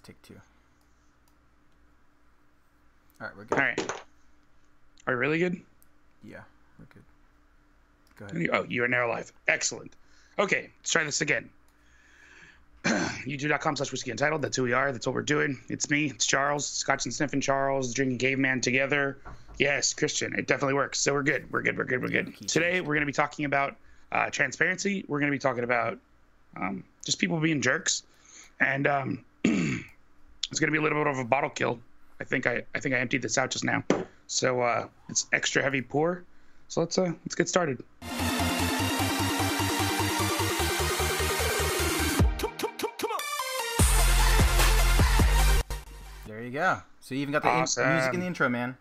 take two. All right, we're good. All right. Are you really good? Yeah, we're good. Go ahead. Oh, you are now alive. Excellent. Okay, let's try this again. YouTube.com/whiskey untitled. That's who we are. That's what we're doing. It's me. It's Charles. Scotch and Sniffing Charles. Drinking Caveman together. Yes, Christian. It definitely works. So we're good. We're good. We're good. We're good. Today, we're going to be talking about transparency. We're going to be talking about just people being jerks. And it's going to be a little bit of a bottle kill. I think I emptied this out just now. So it's extra heavy pour. So let's get started. There you go. So you even got the Awesome. music in the intro, man.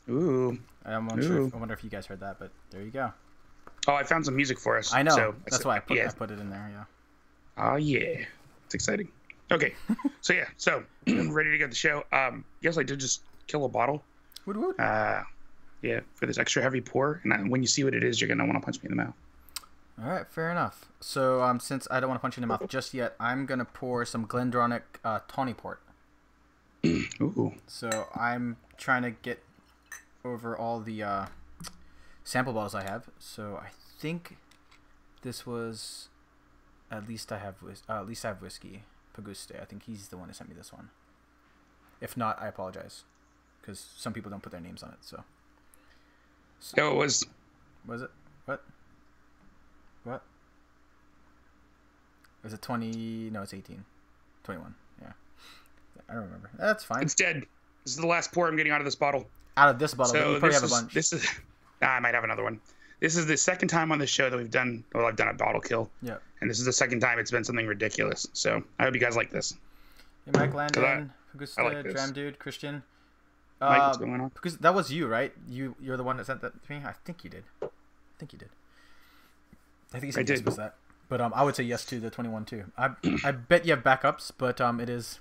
Ooh. I'm unsure. I wonder if you guys heard that, but there you go. Oh, I found some music for us. I know. So That's why I put it in there. Yeah. Oh yeah, it's exciting. Okay, so yeah, ready to get the show. Yes, I did just kill a bottle. Woot woot. Yeah, for this extra heavy pour, and when you see what it is, you're gonna want to punch me in the mouth. All right, fair enough. So since I don't want to punch you in the mouth just yet, I'm gonna pour some Glendronach Tawny Port. Ooh. So I'm trying to get over all the sample bottles I have. So I think this was at least I have whiskey. Paguste. I think he's the one who sent me this one. If not, I apologize, because some people don't put their names on it. So Oh, it was. Was it? What? Was it 20? No, it's 18. 21. Yeah. I don't remember. That's fine. It's dead. This is the last pour I'm getting out of this bottle. Out of this bottle, but So you probably have a bunch. I might have another one. This is the second time on the show that I've done a bottle kill. Yeah. And this is the second time it's been something ridiculous. So I hope you guys like this. Hey, Mike Landon, Paguste, like this. Dram Dude, Christian. Mike, what's going on? Because that was you, right? You're the one that sent that to me. I think you did. I think you said yes was that. But I would say yes to the 21 too. I bet you have backups, but it is.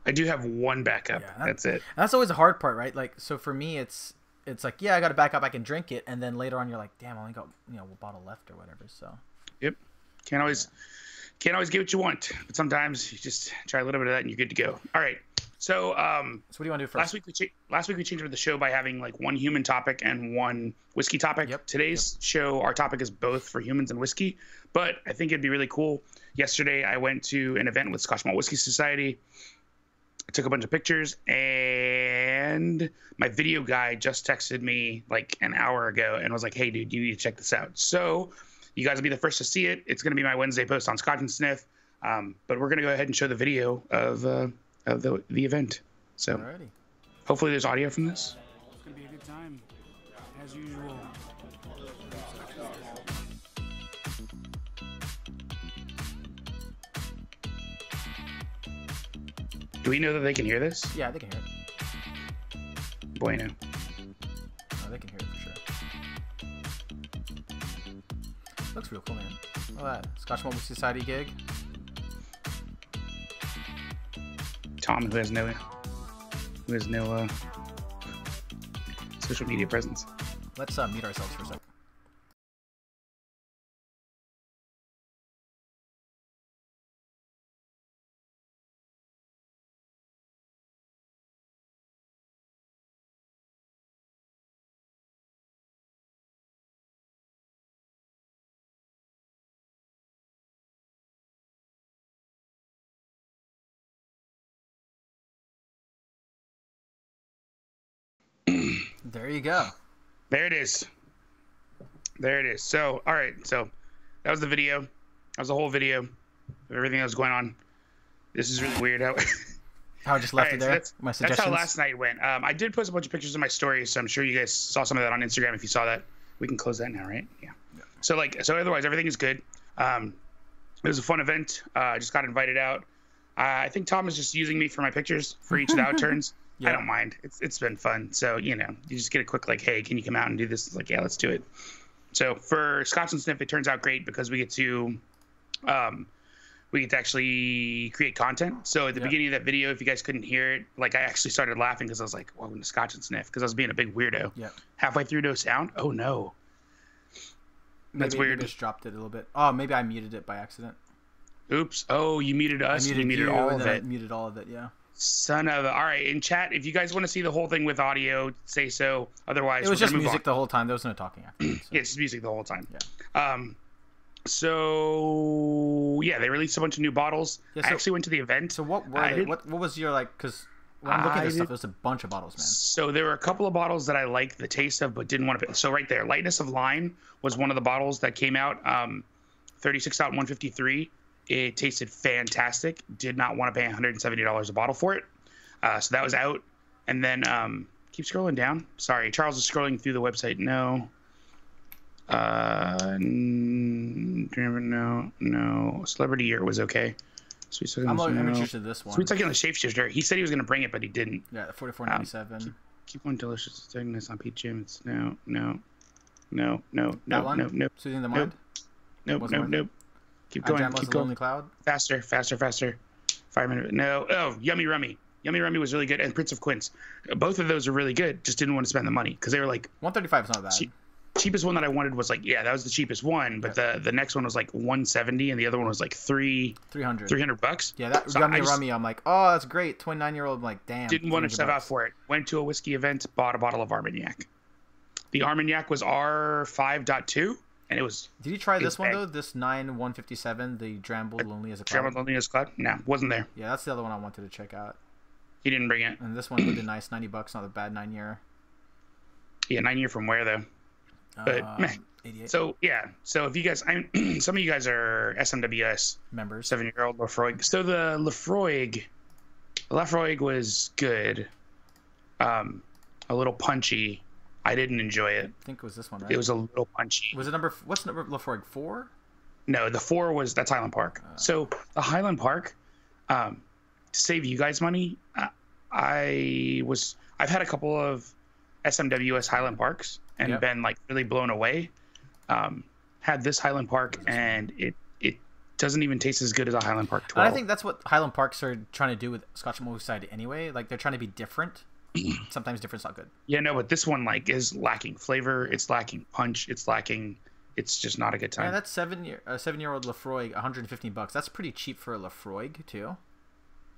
I do have one backup. Yeah, that's it. That's always the hard part, right? Like, so for me, it's like, yeah, I got a backup, I can drink it, and then later on, you're like, damn, I only got a bottle left or whatever. So. Yep. Can't always get what you want, but sometimes you just try a little bit of that and you're good to go. All right. So what do you want to do first? Last week we changed the show by having like one human topic and one whiskey topic. Yep. Today's show, our topic is both for humans and whiskey, but I think it'd be really cool. Yesterday I went to an event with Scotch Malt Whiskey Society. I took a bunch of pictures, and my video guy just texted me like an hour ago and was like, "Hey, dude, you need to check this out." So you guys will be the first to see it. It's going to be my Wednesday post on Scotch and Sniff, but we're going to go ahead and show the video of the event. So Alrighty. Hopefully there's audio from this. It's going to be a good time, as usual. Do we know that they can hear this? Yeah, they can hear it. Bueno. Oh, they can hear it for sure. Looks real cool, man. Look at that. Scotch Malt Whiskey Society gig. Tom, who has no social media presence. Let's mute ourselves for a second. There you go. There it is. So, all right. So that was the video. That was the whole video of everything that was going on. This is really weird. How I just left it there. So my that's suggestions. how last night went. I did post a bunch of pictures in my stories, so I'm sure you guys saw some of that on Instagram. If you saw that, we can close that now, right? Yeah. So otherwise, everything is good. It was a fun event. I just got invited out. I think Tom is just using me for my pictures for each of the outturns. Yeah. I don't mind. It's been fun. So, you just get a quick like, hey, can you come out and do this? It's like, yeah, let's do it. So for Scotch and Sniff, it turns out great because we get to actually create content. So at the beginning of that video, if you guys couldn't hear it, like I actually started laughing because I was like, welcome to Scotch and Sniff, because I was being a big weirdo. Yeah. Halfway through no sound. Oh no. Maybe, That's weird. Maybe just dropped it a little bit. Oh, maybe I muted it by accident. Oops. Oh, you muted us. You muted all and of then it. I muted all of it. Yeah. Son of a. All right, in chat, if you guys want to see the whole thing with audio, say so. Otherwise, It was we're just gonna move music on. the whole time. There was no talking after. So. Yeah, it's just music the whole time. Yeah. So yeah, they released a bunch of new bottles. Yeah, I so- actually went to the event. So what were they? What was your like? Because when I'm looking at this stuff, there's a bunch of bottles, man. So there were a couple of bottles that I liked the taste of, but didn't want to. So right there, Lightness of Line was one of the bottles that came out. 36 out 153. It tasted fantastic. Did not want to pay $170 a bottle for it. So that was out. And then keep scrolling down. Sorry, Charles is scrolling through the website. No. No. Celebrity Year was okay. Sweet I'm no. interested in this one. Sweet Succulent Shapeshifter. He said he was going to bring it, but he didn't. Yeah, 44.97. Keep one delicious thickness on Peach Jam. It's no. Soothing the Mind. Nope. Keep going. Keep going. Lonely Cloud. Faster. 5 minutes. No. Oh, Yummy Rummy. Yummy Rummy was really good, and Prince of Quince. Both of those are really good. Just didn't want to spend the money because they were like 135 is not bad. Cheapest one that I wanted was like that was the cheapest one, but the next one was like 170, and the other one was like 300 bucks. Yeah, that so Yummy Rummy. I'm like, oh, that's great. 29-year-old. I'm like, damn. Didn't want to step out for it. Went to a whiskey event, bought a bottle of Armagnac. The Armagnac was R5.2. And it was. Did you try this one though? This 9-157, the Dramble Lonely as a Cloud. Dramble Lonely as a Cloud? No, wasn't there. Yeah, that's the other one I wanted to check out. He didn't bring it. And this one looked nice, $90, not a bad 9-year. Yeah, 9-year from where though? But meh. 88. So yeah, so if you guys, some of you guys are SMWS members, 7-year-old Lafroig. So the Lafroig was good, a little punchy. I didn't enjoy it. I think it was this one, right? It was a little punchy. Was it what's number Lafroig 4? No, the 4 that's Highland Park. So the Highland Park, to save you guys money, I've had a couple of SMWS Highland Parks and been like really blown away. Had this Highland Park and it doesn't even taste as good as a Highland Park 12. And I think that's what Highland Parks are trying to do with Scotch and Malt Society anyway. Like they're trying to be different. Sometimes different's not good. Yeah, no, but this one like is lacking flavor. It's lacking punch. It's just not a good time. Yeah, that's 7-year-old Lafroig, $115. That's pretty cheap for a Lafroig too.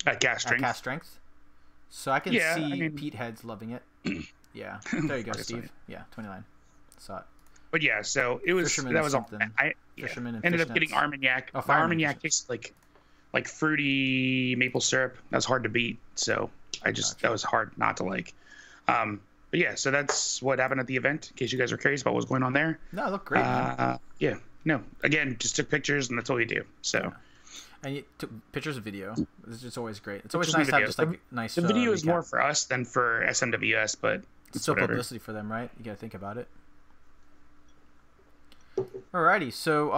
At cast strength. At cast strength. So I can see Pete Heads loving it. Yeah, there you go, Steve. Yeah, 29. Saw it. But yeah, so it was. Fisherman that was all. I ended up getting Armagnac. Oh, Armagnac tasted like fruity maple syrup. That's hard to beat. So that was hard not to like. But yeah, so that's what happened at the event. In case you guys are curious about what's going on there. No, it looked great. Yeah. No. Again, just took pictures, and that's all you do. So. Yeah. And you took pictures of video. It's just always great. It's always nice to have just like nice. The video is more for us than for SMWS, but it's still whatever. Publicity for them, right? You gotta think about it. Alrighty, so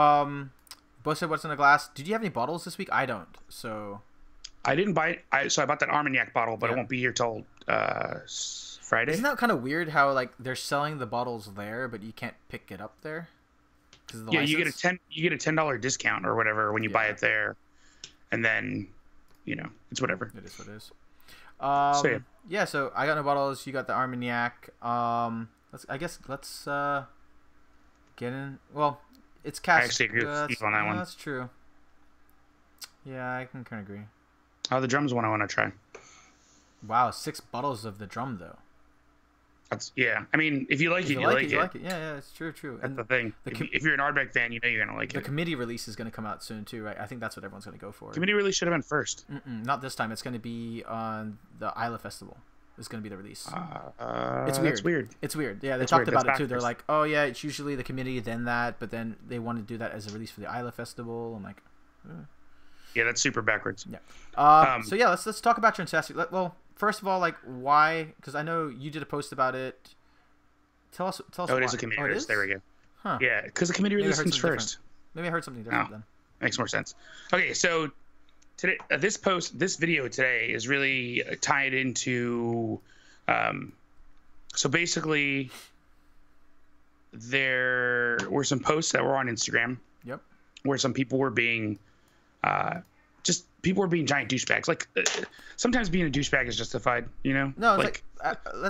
Bo said what's in the glass. Did you have any bottles this week? I don't. So I didn't buy it. So I bought that Armagnac bottle, but it won't be here till Friday. Isn't that kind of weird how like they're selling the bottles there, but you can't pick it up there? Yeah, you get a $10 discount or whatever when you buy it there, and then it's whatever. It is what it is. So I got no bottles. You got the Armagnac. Let's get in. Well, it's cast. I actually agree with Steve on that one. That's true. Yeah, I can kind of agree. Oh, the drum's one I want to try. Wow, 6 bottles of the drum though. I mean, if you like it, you like it. Yeah, it's true. That's the thing. If you're an Ardbeg fan, you know you're gonna like it. The committee release is gonna come out soon too, right? I think that's what everyone's gonna go for. Committee release should have been first. Not this time. It's gonna be on the Isla Festival. It's gonna be the release. It's weird. That's weird. It's weird. Yeah, they talked about it too. They're like, oh yeah, it's usually the committee, then that, but then they want to do that as a release for the Isla Festival. I'm like, yeah, that's super backwards. Yeah. So yeah, let's talk about your fantastic. Well, first of all, like why? Because I know you did a post about it. Tell us. Oh, it is a committee release. There we go. Huh. Yeah, because the committee release comes first. Maybe I heard something different then. Makes more sense. Okay, so today, this video today is really tied into. So basically, there were some posts that were on Instagram. Yep. Where some people were being, people were being giant douchebags. Like sometimes being a douchebag is justified, No, it's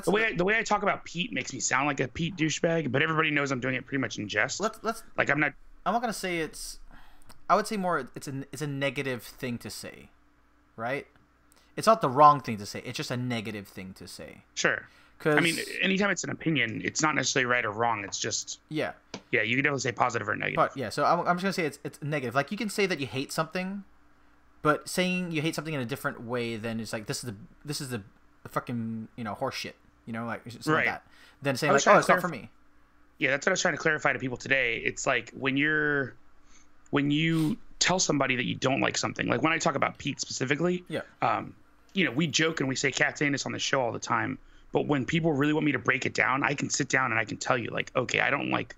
the way I talk about Pete makes me sound like a Pete douchebag, but everybody knows I'm doing it pretty much in jest. Let's like I'm not gonna say it's. I would say more it's a negative thing to say, right? It's not the wrong thing to say. It's just a negative thing to say. Sure. I mean, anytime it's an opinion, it's not necessarily right or wrong. It's just yeah. Yeah, you can definitely say positive or negative. But yeah, so I'm just gonna say it's negative. Like you can say that you hate something, but saying you hate something in a different way than it's like this is the fucking horse shit. Like something like that. Then saying like, oh, it's not for me. Yeah, that's what I was trying to clarify to people today. It's like when you tell somebody that you don't like something, like when I talk about Pete specifically, we joke and we say cat's anus on the show all the time. But when people really want me to break it down, I can sit down and I can tell you, like, okay, I don't like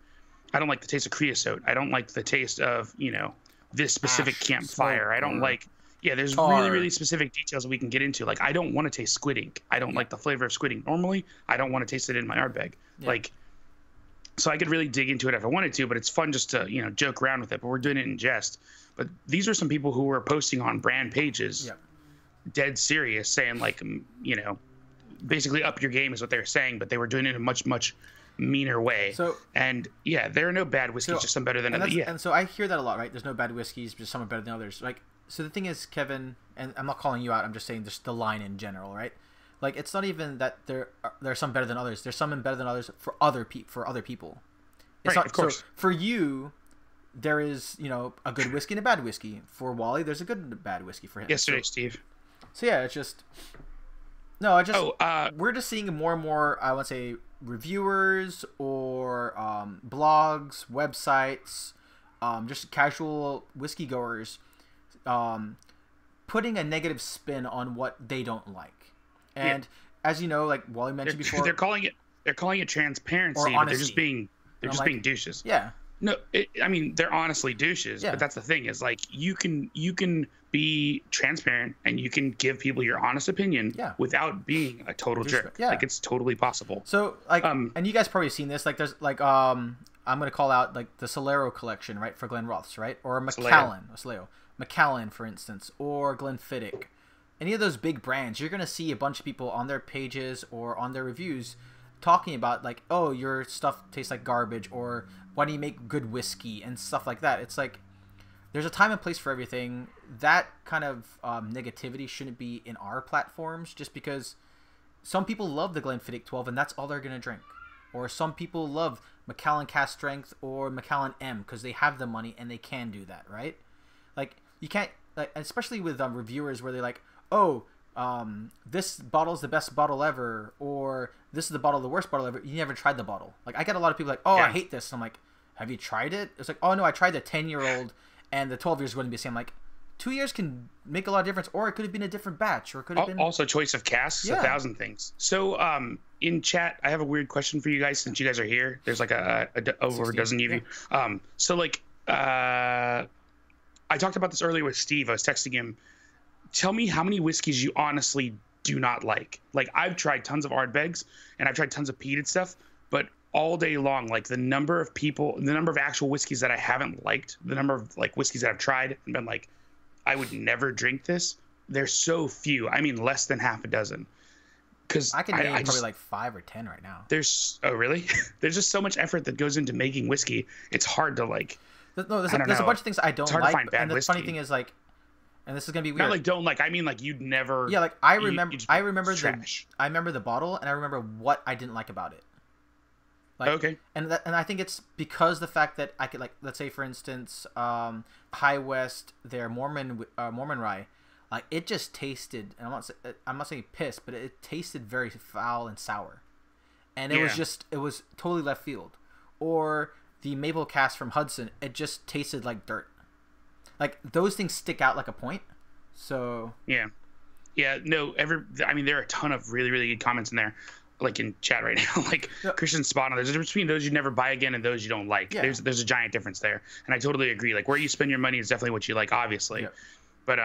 the taste of creosote. I don't like the taste of, this specific campfire. I don't like, there's really, really specific details that we can get into. Like, I don't want to taste squid ink. I don't like the flavor of squid ink. Normally, I don't want to taste it in my Ardbeg. Yeah. Like, so I could really dig into it if I wanted to, but it's fun just to, joke around with it. But we're doing it in jest. But these are some people who were posting on brand pages, dead serious, saying like, basically up your game is what they were saying, but they were doing it in a much, much meaner way. So, and there are no bad whiskeys, just some better than others. And so I hear that a lot, right? There's no bad whiskeys, just some are better than others. Like, so the thing is, Kevin, and I'm not calling you out, I'm just saying just the line in general, right? Like, it's not even that there are some better than others. There's some better than others for other people. It's right, of course. So for you, there is, a good whiskey and a bad whiskey. For Wally, there's a good and a bad whiskey for him. Yesterday, Steve. So yeah, it's just... No, we're just seeing more and more, I would say, reviewers or blogs, websites, just casual whiskey goers putting a negative spin on what they don't like. And as you know, like Wally mentioned before, they're calling it transparency, but they're just being douches. Yeah. No, they're honestly douches, but that's the thing is like you can be transparent and you can give people your honest opinion without being a total jerk. Yeah. Like it's totally possible. So like, and you guys probably seen this. Like there's like I'm gonna call out like the Solero collection, right, for Glenrothes, right, or Macallan, for instance, or Glenfiddich. Any of those big brands, you're gonna see a bunch of people on their pages or on their reviews talking about like, oh, your stuff tastes like garbage, or why do you make good whiskey and stuff like that. It's like there's a time and place for everything. That kind of negativity shouldn't be in our platforms, just because some people love the Glenfiddich 12 and that's all they're gonna drink, or some people love Macallan Cast Strength or Macallan M because they have the money and they can do that, right? Like you can't, like, especially with reviewers where they're like, oh, this bottle is the best bottle ever, or this is the bottle, the worst bottle ever. You never tried the bottle. Like I get a lot of people like, oh, I hate this. And I'm like, have you tried it? It's like, oh no, I tried the 10-year-old and the 12 years wouldn't be the same. Like 2 years can make a lot of difference, or it could have been a different batch, or it could have been also choice of casks, 1,000 things. So in chat, I have a weird question for you guys since you guys are here. There's like over a dozen of you. So like I talked about this earlier with Steve. I was texting him. Tell me how many whiskeys you honestly do not like. Like I've tried tons of Ardbegs and I've tried tons of peated stuff, but all day long, like the number of actual whiskeys that I haven't liked, the number of like whiskeys that I've tried and been like, I would never drink this. There's so few. I mean, less than half a dozen. Because I can name probably like 5 or 10 right now. Oh really? There's just so much effort that goes into making whiskey. It's hard to like. No, there's a bunch of things I don't like. And the funny thing is like, and this is gonna be weird. Not like don't like. I mean like you'd never. Yeah, like I remember the bottle, and I remember what I didn't like about it. Like, okay. And I think it's because the fact that I could, like, let's say for instance, High West, their Mormon rye, like it just tasted, and I'm not saying piss, but it tasted very foul and sour, and it was totally left field. Or the maple cask from Hudson, it just tasted like dirt. Like those things stick out like a point. So yeah, no. I mean, there are a ton of really, really good comments in there, like in chat right now. Like Christian spot on. There's a difference between those you never buy again and those you don't like. Yeah. There's a giant difference there, and I totally agree. Like where you spend your money is definitely what you like, obviously. Yeah. But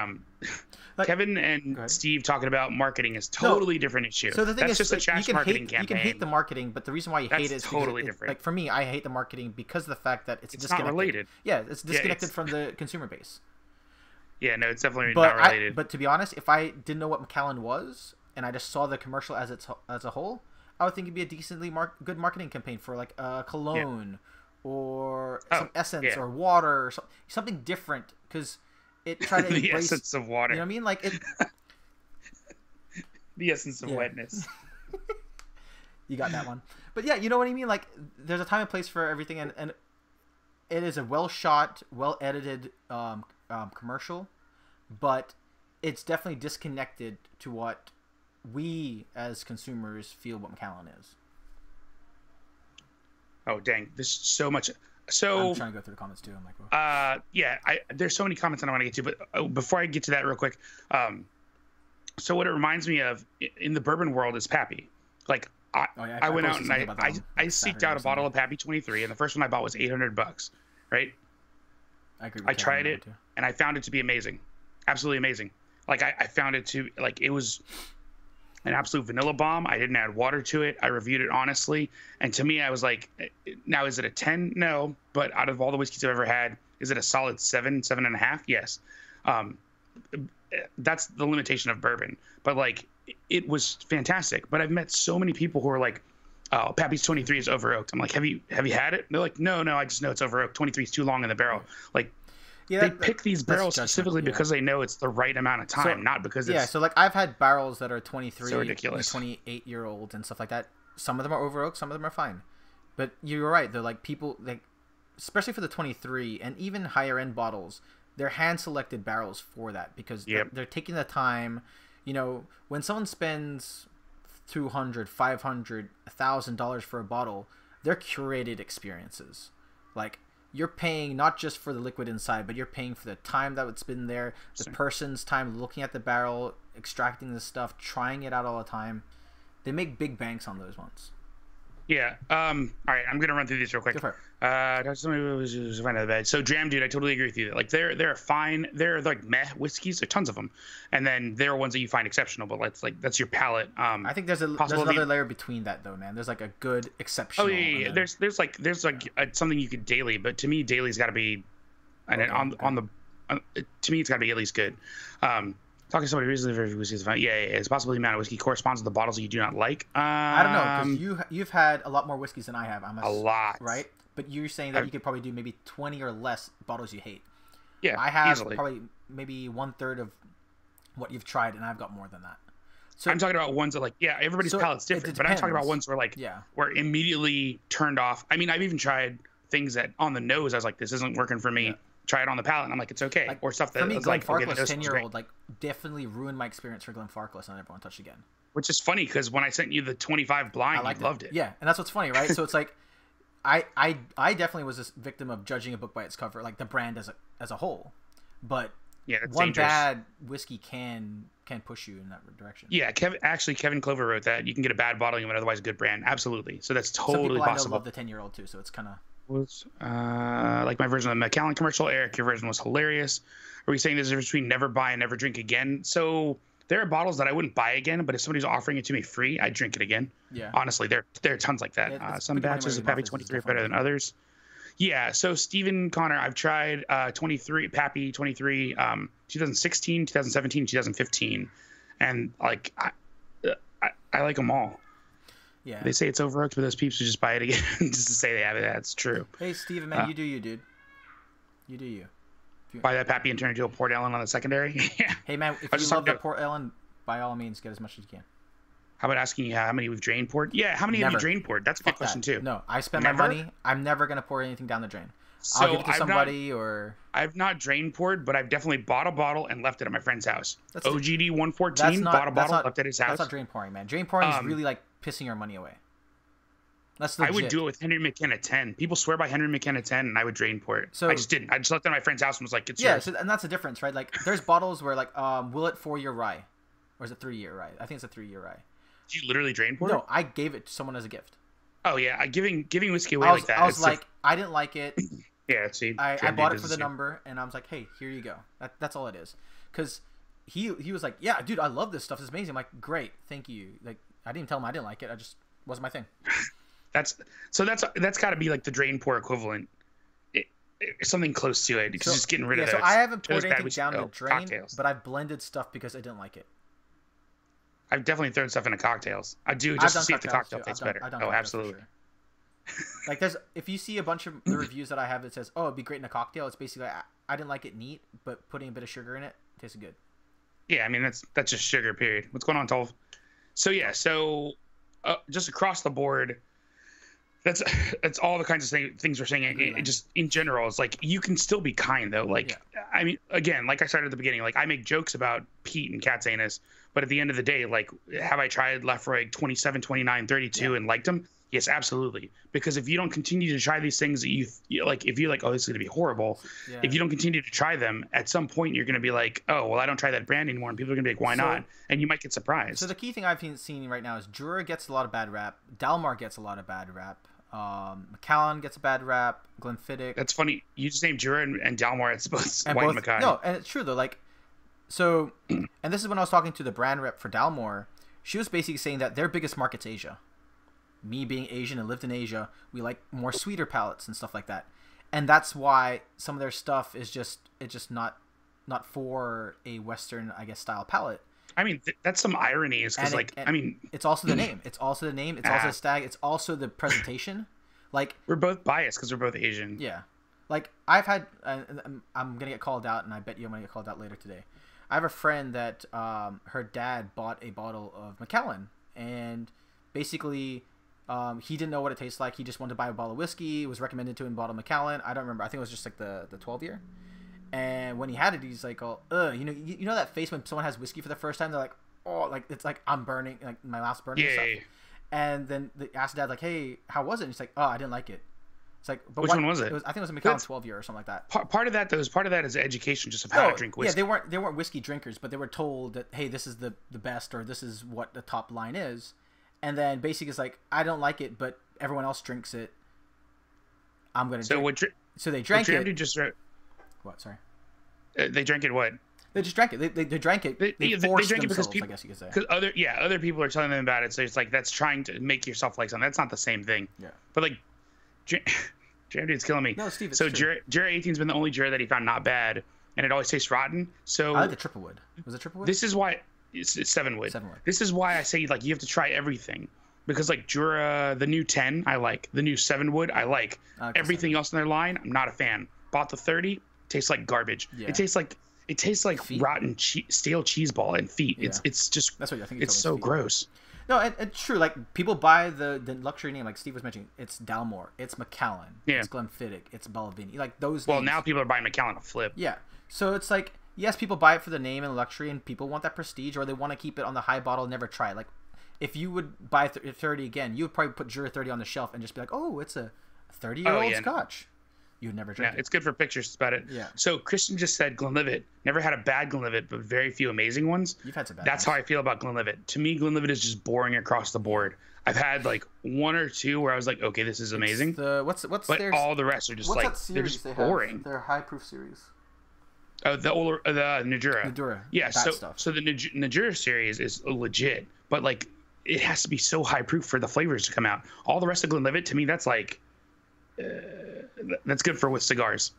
like, Kevin and Steve talking about marketing is totally different issue. So the thing is, just a trash marketing campaign. You can hate the marketing, but the reason why you hate it is totally different. Like for me, I hate the marketing because of the fact that it's disconnected. Not related. Yeah, it's disconnected from the consumer base. Yeah, no, it's definitely not related. But to be honest, if I didn't know what Macallan was and I just saw the commercial as a whole, I would think it'd be a decently good marketing campaign for like a cologne or Oh, some essence yeah. or water or something different, because it tried to The embrace essence of water. You know what I mean? Like it. The essence of Yeah. wetness. You got that one. But yeah, you know what I mean? Like, there's a time and place for everything, and it is a well shot, well edited commercial, but it's definitely disconnected to what we as consumers feel what Macallan is. Oh dang, there's so much. So I'm trying to go through the comments too. I'm like, oh. yeah, there's so many comments I don't want to get to, but before I get to that real quick, so what it reminds me of in the bourbon world is Pappy. Like I went out and I seeked out a bottle of Pappy 23, and the first one I bought was $800, right? I agree with I tried it too. and I found it to be amazing, absolutely amazing. Like I found it to like it was an absolute vanilla bomb. I didn't add water to it. I reviewed it honestly, and to me, I was like, now is it a 10? No, but out of all the whiskeys I've ever had, is it a solid 7.5? Yes. That's the limitation of bourbon, but like it was fantastic. But I've met so many people who are like, oh, Pappy's 23 is over oaked. I'm like, have you had it? And they're like, no, I just know it's over oaked. 23 is too long in the barrel. Like, yeah, they pick these barrels specifically because they know it's the right amount of time, not because it's... Yeah, so like I've had barrels that are 23, so ridiculous. 28-year-old and stuff like that. Some of them are over oaked, some of them are fine. But you're right, they're like people, like, especially for the 23 and even higher end bottles, they're hand selected barrels for that because they're taking the time. You know, when someone spends $200, $500, $1,000 for a bottle, they're curated experiences. Like, you're paying not just for the liquid inside, but you're paying for the time that it's been there, the person's time looking at the barrel, extracting the stuff, trying it out all the time. They make big banks on those ones. Yeah. All right, I'm gonna run through these real quick. Go for it. So Dram Dude, I totally agree with you. Like they're fine. They're like meh whiskeys. There are tons of them, and then there are ones that you find exceptional. But that's your palate. I think there's another layer between that though, man. There's like a good exceptional. Oh yeah. There's something you could daily, but to me daily's got to be, and to me it's got to be at least good. Talking to somebody recently for whiskey is fine. Yeah. It's possible the amount of whiskey corresponds to the bottles that you do not like. I don't know, because you've had a lot more whiskeys than I have. A lot, right? But you're saying that you could probably do maybe 20 or less bottles you hate. Yeah, I have easily. Probably maybe 1/3 of what you've tried, and I've got more than that. So I'm talking about ones that like, everybody's palate's different, but I'm talking about ones where like, we're immediately turned off. I mean, I've even tried things that on the nose, I was like, this isn't working for me. Yeah. Try it on the palate, and I'm like, it's okay. Like, or stuff that for me, was like, Glenfarclas, 10-year-old, like definitely ruined my experience for Glenfarclas, and I never want to touch again. Which is funny because when I sent you the 25 blind, you loved it. Yeah, and that's what's funny, right? So it's like, I definitely was a victim of judging a book by its cover, like the brand as a whole. But one dangerous. Bad whiskey can push you in that direction. Yeah, Kevin Clover wrote that. You can get a bad bottle of an otherwise good brand. Absolutely. So that's totally Some people possible. I know love the 10-year-old too, so it's kind of... like my version of the Macallan commercial. Eric, your version was hilarious. Are we saying there's a difference between never buy and never drink again? So there are bottles that I wouldn't buy again, but if somebody's offering it to me free, I'd drink it again. Yeah. Honestly, there are tons like that. Yeah, some batches of Pappy 23 are better than others. Yeah. So Stephen Connor, I've tried 23 Pappy 23, 2016, 2017, 2015, and like I like them all. Yeah. They say it's overhooked, but those peeps who just buy it again just to say they have it. That's true. Hey, Steven, man, you do you, dude. You do you. Buy that Pappy and turn it into a Port Ellen on the secondary. Yeah. Hey, man, if you love that Port Ellen, by all means, get as much as you can. How about asking you how many we've drain poured? Yeah, how many have you drain poured? That's a good question, too. No, I spend my money. I'm never going to pour anything down the drain. So I'll give it to somebody or... I've not drain poured, but I've definitely bought a bottle and left it at my friend's house. OGD 114, bought a bottle, left it at his house. That's not drain pouring, man. Drain pouring is really like pissing your money away. That's legit. I would do it with Henry McKenna 10. People swear by Henry McKenna 10, and I would drain pour it. So I just didn't. I just left it at my friend's house and was like, it's yours. So, and that's the difference, right? Like, there's bottles where, like, will it 4-year rye? Or is it 3-year rye? I think it's a 3-year rye. Did you literally drain pour it? No, I gave it to someone as a gift. Oh, yeah. Giving whiskey away like that. I was like, I didn't like it. Yeah, see. I bought it for the number, and I was like, hey, here you go. That's all it is. Because he was like, yeah, dude, I love this stuff. It's amazing. I'm like, great, thank you. Like, I didn't tell him I didn't like it. I just wasn't my thing. That's got to be like the drain pour equivalent. Something close to it. Because just getting rid of it. So I haven't poured anything down the drain, cocktails. But I've blended stuff because I didn't like it. I've definitely thrown stuff into cocktails. I do just to see if the cocktail tastes better. Oh, absolutely. Sure. Like if you see a bunch of the reviews that I have that says, "Oh, it'd be great in a cocktail," it's basically I didn't like it neat, but putting a bit of sugar in it tasted good. Yeah, I mean that's just sugar. Period. What's going on, Tolv? So yeah, just across the board, that's all the kinds of things we're saying. Just in general, it's like you can still be kind though. Like I mean, again, like I started at the beginning, like I make jokes about Pete and Cat's anus, but at the end of the day, like have I tried Lefroy 27, 29, 32 and liked them? Yes, absolutely. Because if you don't continue to try these things that you like, if you're like, oh, this is going to be horrible, if you don't continue to try them, at some point you're going to be like, oh, well, I don't try that brand anymore. And people are going to be like, why not? And you might get surprised. So the key thing I've seen right now is Jura gets a lot of bad rap. Dalmar gets a lot of bad rap. Macallan gets a bad rap. Glenfiddich. That's funny. You just named Jura and Dalmar. It's both White and Mackay. No, and it's true, though. Like, so, and this is when I was talking to the brand rep for Dalmor. She was basically saying that their biggest market's Asia. Me being Asian and lived in Asia, we like more sweeter palates and stuff like that, and that's why some of their stuff is just not for a Western, I guess, style palate. I mean, that's some irony, is because I mean, it's also the name. It's also the name. It's also the stag. It's also the presentation. Like we're both biased because we're both Asian. Yeah, like I've had. I'm gonna get called out, and I bet you I'm gonna get called out later today. I have a friend that her dad bought a bottle of Macallan, and basically. He didn't know what it tastes like. He just wanted to buy a bottle of whiskey. It was recommended to him, bottle of Macallan. I don't remember. I think it was just like the 12 year. And when he had it, he's like, "Oh, you know that face when someone has whiskey for the first time? They're like, oh, like it's like I'm burning, like my mouth's burning." Yeah. And stuff. And then they asked Dad, like, "Hey, how was it?" And he's like, "Oh, I didn't like it." It's like, but which one was it? I think it was a Macallan 12 year or something like that. Part of that is education, just of how to drink whiskey. Yeah, they weren't whiskey drinkers, but they were told that, hey, this is the best, or this is what the top line is. And then basically it's like, I don't like it, but everyone else drinks it. I'm going to drink it. So they drank it. What? Sorry. They drank it what? They just drank it. They drank it. They forced drank it themselves, because people, I guess you could say. Because other people are telling them about it. So it's like, that's trying to make yourself like something. That's not the same thing. Yeah. But like, Jam Dude's killing me. No, Steve, it's so true. Jura 18's been the only Jura that he found not bad. And it always tastes rotten. So I like the triple wood. Was it triple wood? This is why it's 7-wood. 7-wood. This is why I say, like, you have to try everything. Because, like, Jura, the new 10, I like. The new 7-wood, I like. Everything else in their line, I'm not a fan. Bought the 30, tastes like garbage. Yeah. It tastes like rotten stale cheese ball and feet. Yeah. It's just, that's what I think. It's so gross. No, it's true. Like, people buy the luxury name, like Steve was mentioning. It's Dalmor, it's Macallan, it's Glenfiddich, it's Balvenie. Like those. Well, names. Now people are buying Macallan a flip. Yeah. So it's like, yes, people buy it for the name and luxury, and people want that prestige, or they want to keep it on the high bottle, never try it. Like, if you would buy 30 again, you would probably put Jura 30 on the shelf and just be like, oh, it's a 30-year-old Scotch. You would never drink it. It's good for pictures. That's about it. Yeah. So Christian just said Glenlivet. Never had a bad Glenlivet, but very few amazing ones. You've had some bad That's ones. how I feel about Glenlivet. To me, Glenlivet is just boring across the board. I've had like one or two where I was like, okay, this is amazing. What's but all the rest are just like, they're just boring. Their high proof series. Oh, the Najura. Najura. Yeah. So the Najura series is legit, but like it has to be so high proof for the flavors to come out. All the rest of Glenlivet, to me, that's like, that's good for with cigars,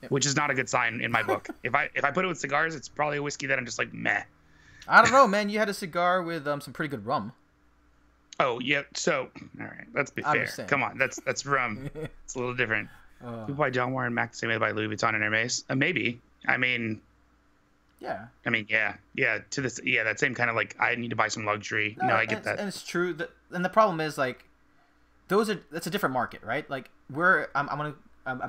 which is not a good sign in my book. If I put it with cigars, it's probably a whiskey that I'm just like meh. I don't know, man. You had a cigar with some pretty good rum. Oh yeah. So all right, let's be fair. Come on, that's rum. It's a little different. People buy John Warren Mac the same way they buy Louis Vuitton and Hermes. Maybe. I mean. Yeah. I mean, yeah. To this, that same kind of like, I need to buy some luxury. No, I get that. And it's true and the problem is like, that's a different market, right? Like I'm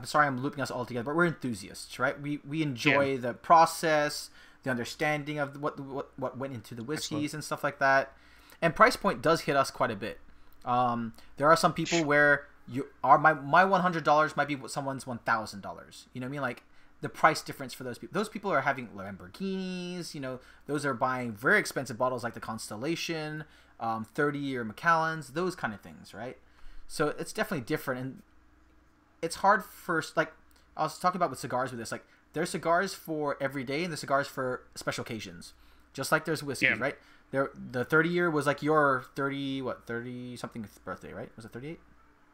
sorry I'm looping us all together, but we're enthusiasts, right? We enjoy the process, the understanding of what went into the whiskeys and stuff like that. And price point does hit us quite a bit. There are some people where my $100 might be someone's $1,000. You know what I mean? Like the price difference for those people. Those people are having Lamborghinis. You know, those are buying very expensive bottles like the Constellation, 30-year Macallans, those kind of things, right? So it's definitely different, and it's hard for, like, I was talking about with cigars with this, like, there's cigars for every day and there's cigars for special occasions, just like there's whiskeys, right? The 30-year was like your 30-something birthday, right? Was it 38?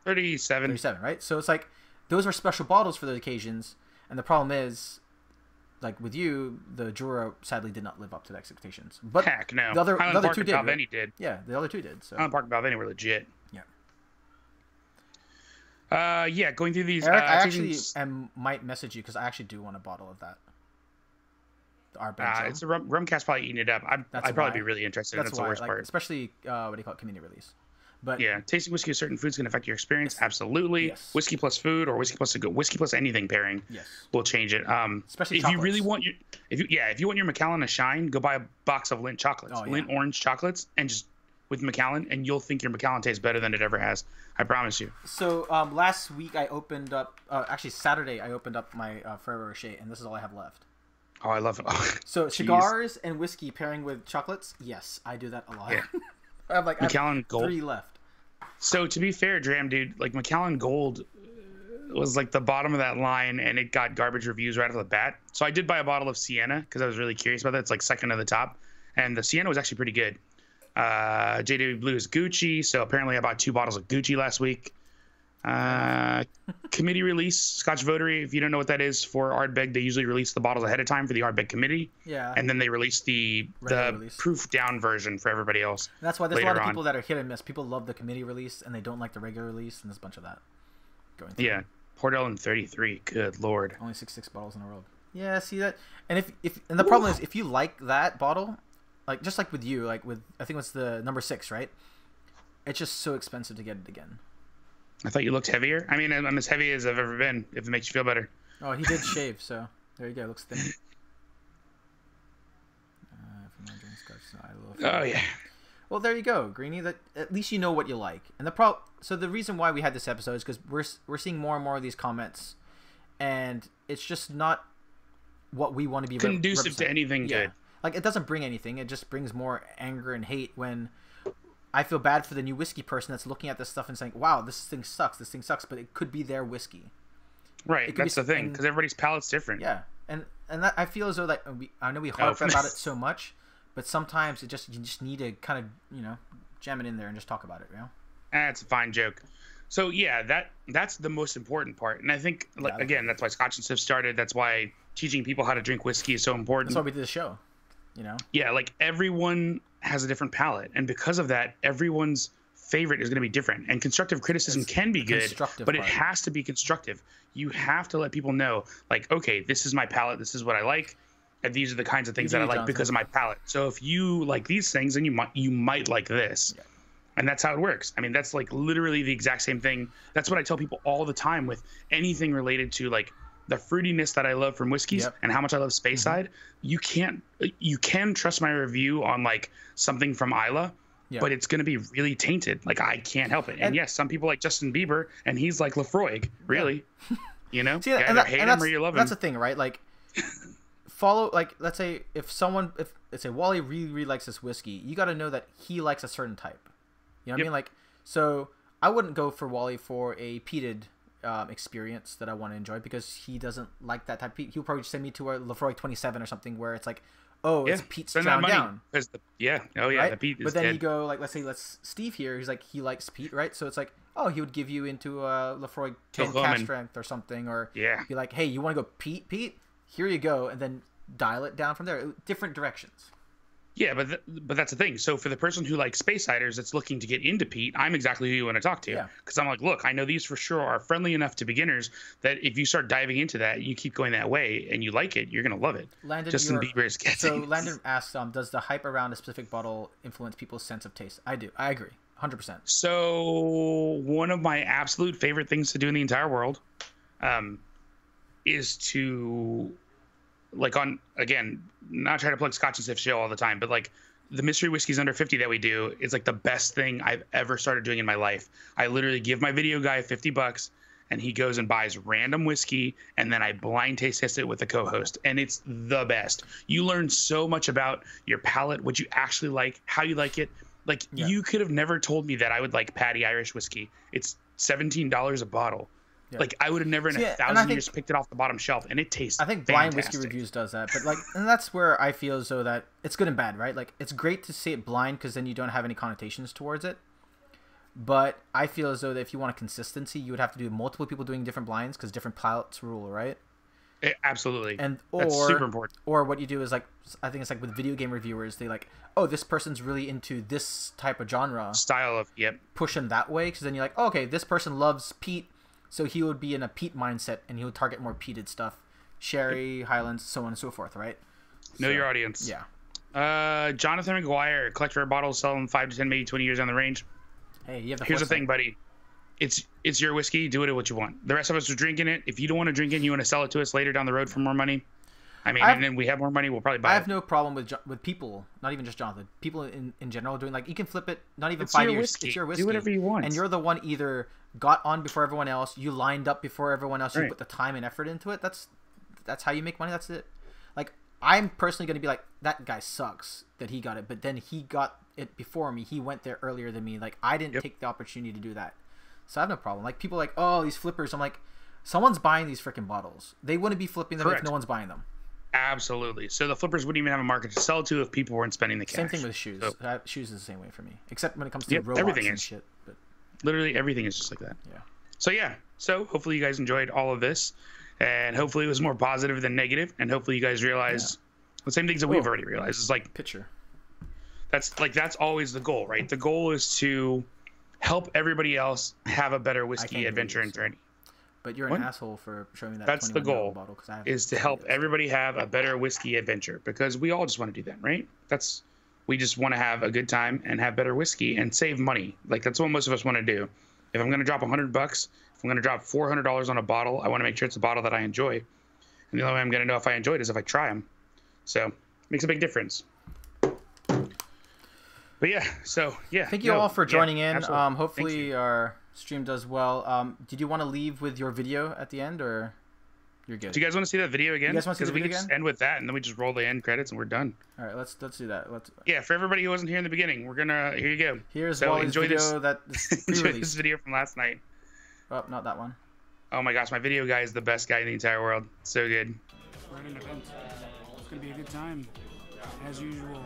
37. 37, right? So it's like, those are special bottles for those occasions, and the problem is, like with you, the Jura sadly did not live up to the expectations. But heck no. The other two did. Balvenie did. Yeah, the other two did. So Highland Park and Balvenie were legit. Yeah. Yeah, going through these. Eric, I taking actually might message you because I actually do want a bottle of that. Our benzo. it's a Rumcast probably eating it up. I'd probably be really interested. That's the worst part. Especially what do you call it, community release. But yeah, tasting whiskey with certain foods can affect your experience. Absolutely. Yes. Whiskey plus food or whiskey plus anything pairing will change it. Especially if chocolates. you really want if you want your Macallan to shine, go buy a box of Lindt chocolates, Lindt orange chocolates, and just with Macallan, and you'll think your Macallan tastes better than it ever has. I promise you. So last week I opened up, actually Saturday I opened up my Ferrero Rocher, and this is all I have left. Oh, I love it. Oh, so cigars and whiskey pairing with chocolates, yes, I do that a lot. Yeah. I have Macallan Gold 3 left. So to be fair, Dram, dude, like Macallan Gold was like the bottom of that line, and it got garbage reviews right off the bat. So I did buy a bottle of Sienna because I was really curious about that. It's like second to the top, and the Sienna was actually pretty good. JW Blue is Gucci, so apparently I bought 2 bottles of Gucci last week. Committee release Scotch Votary. If you don't know what that is for Ardbeg, they usually release the bottles ahead of time for the Ardbeg committee. Yeah. And then they release the proof down version for everybody else. And that's why there's a lot of people that are hit and miss. People love the committee release and they don't like the regular release, and there's a bunch of that going through. Yeah. Port Ellen 33. Good lord. Only 6 bottles in a row. Yeah, see that? And and the problem is if you like that bottle, like just like with you, like with I think it was the number 6, right? It's just so expensive to get it again. I thought you looked heavier. I mean, I'm as heavy as I've ever been, if it makes you feel better. Oh, he did shave, so there you go. It looks thin. Oh, yeah. Well, there you go, Greenie. That at least you know what you like. And so the reason why we had this episode is because we're seeing more and more of these comments, and it's just not what we want to be conducive to anything good. Like, it doesn't bring anything. It just brings more anger and hate when I feel bad for the new whiskey person that's looking at this stuff and saying, wow, this thing sucks, but it could be their whiskey. Right, that's the thing, because everybody's palate's different. Yeah, and that, I feel as though that I know we harp about it so much, but sometimes you just need to kind of, jam it in there and just talk about it, That's a fine joke. So, yeah, that's the most important part. And I think, again, that's why Scotch and Sip started. That's why teaching people how to drink whiskey is so important. That's why we did the show, Yeah, like everyone has a different palate, and because of that, everyone's favorite is going to be different. And constructive criticism can be good, but it has to be constructive. You have to let people know, like, okay, this is my palate, this is what I like, and these are the kinds of things that I like because of my palate. So if you like these things, then you might like this. Yeah. And that's how it works. I mean, that's like literally the exact same thing. That's what I tell people all the time with anything related to like the fruitiness that I love from whiskeys and how much I love Speyside. You can trust my review on like something from Isla, but it's going to be really tainted. Like, I can't help it. And yes, some people like Justin Bieber, and he's like Lefroy, really. See, you either hate him or you love him. That's the thing, right? Like, let's say if let's say Wally really, really likes this whiskey, you got to know that he likes a certain type. You know what I mean? Like, so I wouldn't go for Wally for a peated experience that I want to enjoy because he doesn't like that type of peat. He'll probably send me to a Lefroy 27 or something where it's like, oh, it's peat's drowned down. Right? The peat is But then dead. you go, like, let's Steve here, he's like, he likes peat, right? So it's like, oh, he would give you into a Lefroy 10 cast strength or something, or be like, hey, you want to go peat? Here you go, and then dial it down from there. Different directions. Yeah, but that's the thing. So for the person who likes Speysiders that's looking to get into peat, I'm exactly who you want to talk to. Because I'm like, look, I know these for sure are friendly enough to beginners that if you start diving into that, you keep going that way, and you like it, you're going to love it. Justin Bieber is getting. So Landon asks, does the hype around a specific bottle influence people's sense of taste? I do. I agree. 100%. So one of my absolute favorite things to do in the entire world is to... like again, not trying to plug Scotch and Sip show all the time, but like the mystery whiskeys under 50 that we do is like the best thing I've ever started doing in my life. I literally give my video guy $50 and he goes and buys random whiskey, and then I blind taste test it with a co-host, and it's the best. You learn so much about your palate, what you actually like, how you like it. Like you could have never told me that I would like Paddy Irish whiskey. It's $17 a bottle. Yeah. Like, I would have never in a thousand years picked it off the bottom shelf, and it tastes fantastic. Blind Whiskey Reviews does that, but like, and that's where I feel as though that it's good and bad, right? Like, it's great to say it blind because then you don't have any connotations towards it. But I feel as though that if you want a consistency, you would have to do multiple people doing different blinds because different palates rule, right? Absolutely. That's super important. Or what you do is like, I think it's like with video game reviewers, they like, oh, this person's really into this type of genre style of push them that way because then you're like, oh, okay, this person loves peat. So he would be in a peat mindset, and he would target more peated stuff, sherry, Highlands, so on and so forth, right? Know your audience. Yeah. Jonathan McGuire, collect rare bottles, sell them 5 to 10, maybe 20 years down the range. Hey, you have the Here's the foresight. thing, buddy. It's your whiskey. Do it what you want. The rest of us are drinking it. If you don't want to drink it, you want to sell it to us later down the road for more money. I mean, and then we have more money, we'll probably buy it. I have no problem with people, not even just Jonathan. People in general doing, like, you can flip it, not even It's 5 your years. whiskey. It's your whiskey. Do whatever you want. And you're the one either got on before everyone else, you lined up before everyone else, you Right. put the time and effort into it. That's how you make money. That's it. Like, I'm personally going to be like, that guy sucks that he got it, but then he got it before me. He went there earlier than me. Like, I didn't take the opportunity to do that. So I have no problem. Like, people are like, oh, these flippers. I'm like, someone's buying these freaking bottles. They wouldn't be flipping them Correct. if no one's buying them. Absolutely. So the flippers wouldn't even have a market to sell to if people weren't spending the cash. Same thing with shoes. So, Shoes is the same way for me, except when it comes to Yep, robots everything and is. shit. But literally everything is just like that. yeah. So yeah. So hopefully you guys enjoyed all of this, and hopefully it was more positive than negative, and hopefully you guys realized the same things that we've already realized. It's like Picture. that's always the goal, right? The goal is to help everybody else have a better whiskey believe adventure and this. journey. But you're What? an asshole for showing me that. That's the 21 goal, bottle, 'cause I have is to no help idea. everybody have a better whiskey adventure, because we all just want to do that, right? We just want to have a good time and have better whiskey and save money. Like, that's what most of us want to do. If I'm going to drop $100, if I'm going to drop $400 on a bottle, I want to make sure it's a bottle that I enjoy. And the only way I'm going to know if I enjoy it is if I try them. So it makes a big difference. But yeah, so yeah. Thank you all for joining in. absolutely. Hopefully our stream does well. Did you want to leave with your video at the end, or you're good? Do you guys want to see that video again? You guys wanna see the we video could just again? end with that, and then we just roll the end credits, and we're done. All right, let's do that. Yeah, for everybody who wasn't here in the beginning, here you go. Here's So Wally's enjoy video this. that is Enjoy this pre-released. video from last night. Oh, not that one. Oh my gosh, my video guy is the best guy in the entire world. So good. We're at an event. It's gonna be a good time, as usual.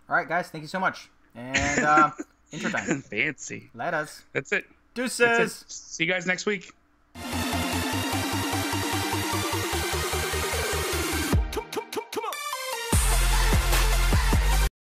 All right, guys, thank you so much. And intro time. Fancy. Let us. That's it. Deuces. That's it. See you guys next week.